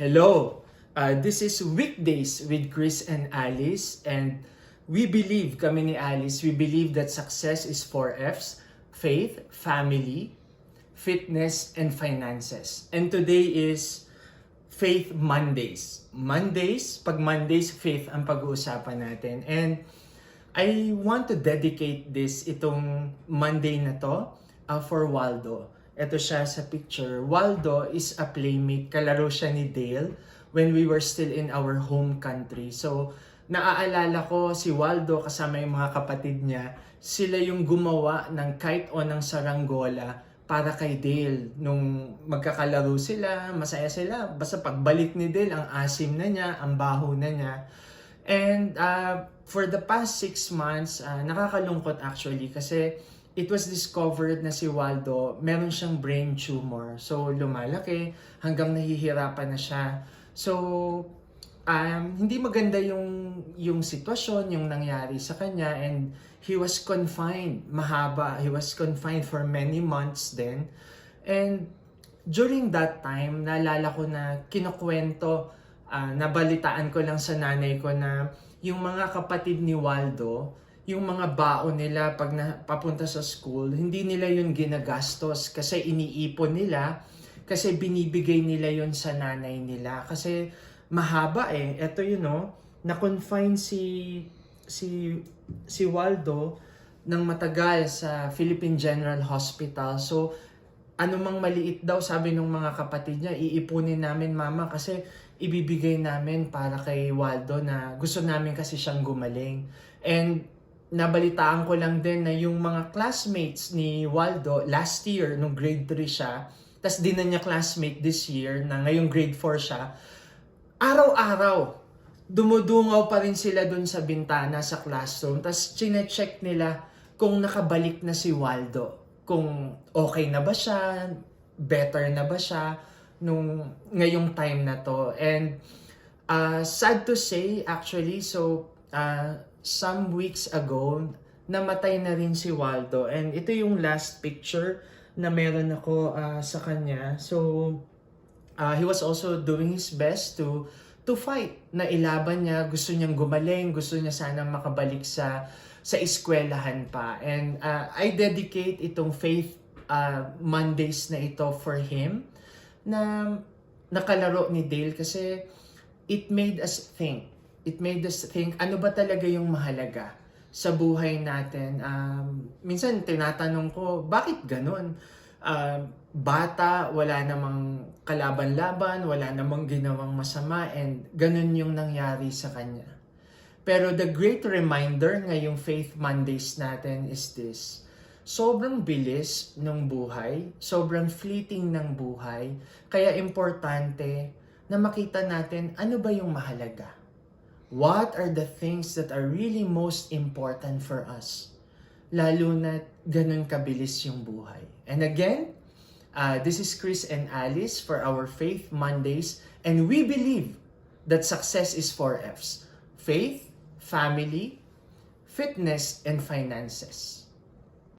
Hello! This is Weekdays with Chris and Alice, and we believe, kami ni Alice, we believe that success is 4 F's: faith, family, fitness, and finances. And today is Faith Mondays. Pag Mondays, faith ang pag-uusapan natin. And I want to dedicate itong Monday na to for Waldo. Ito siya sa picture. Waldo is a playmate. Kalaro siya ni Dale when we were still in our home country. So, naaalala ko si Waldo kasama yung mga kapatid niya. Sila yung gumawa ng kite o ng saranggola para kay Dale. Nung magkakalaro sila, masaya sila. Basta pagbalik ni Dale, ang asim na niya, ang baho na niya. And for the past 6 months, nakakalungkot actually kasi it was discovered na si Waldo, meron siyang brain tumor. So, lumalaki hanggang nahihirapan na siya. So, hindi maganda yung sitwasyon, yung nangyari sa kanya. And he was confined, mahaba. He was confined for many months then. And during that time, naalala ko na kinukwento, nabalitaan ko lang sa nanay ko na yung mga kapatid ni Waldo, yung mga baon nila pag papunta sa school, hindi nila yun ginagastos kasi iniipon nila, kasi binibigay nila yun sa nanay nila. Kasi mahaba eh. Ito na-confine si Waldo ng matagal sa Philippine General Hospital. So, anumang maliit daw, sabi ng mga kapatid niya, iipunin namin mama kasi ibibigay namin para kay Waldo na gusto namin kasi siyang gumaling. And nabalitaan ko lang din na yung mga classmates ni Waldo last year, nung grade 3 siya, tas di na niya classmate this year, na ngayong grade 4 siya, araw-araw, dumudungaw pa rin sila dun sa bintana sa classroom, tas chine-check nila kung nakabalik na si Waldo, kung okay na ba siya, better na ba siya, ngayong time na to. And sad to say, actually, some weeks ago, namatay na rin si Waldo. And ito yung last picture na meron ako sa kanya. So, he was also doing his best to fight. Na ilaban niya, gusto niyang gumaling, gusto niya sanang makabalik sa eskwelahan pa. And I dedicate itong Faith Mondays na ito for him, na nakalaro ni Dale kasi it made us think. Ano ba talaga yung mahalaga sa buhay natin? Minsan tinatanong ko, bakit ganun? Bata, wala namang kalaban-laban, wala namang ginawang masama, and ganun yung nangyari sa kanya. Pero the great reminder ngayong Faith Mondays natin is this: sobrang bilis ng buhay, sobrang fleeting ng buhay, kaya importante na makita natin ano ba yung mahalaga. What are the things that are really most important for us? Lalo na ganun kabilis yung buhay. And again, this is Chris and Alice for our Faith Mondays, and we believe that success is 4 F's: faith, family, fitness, and finances.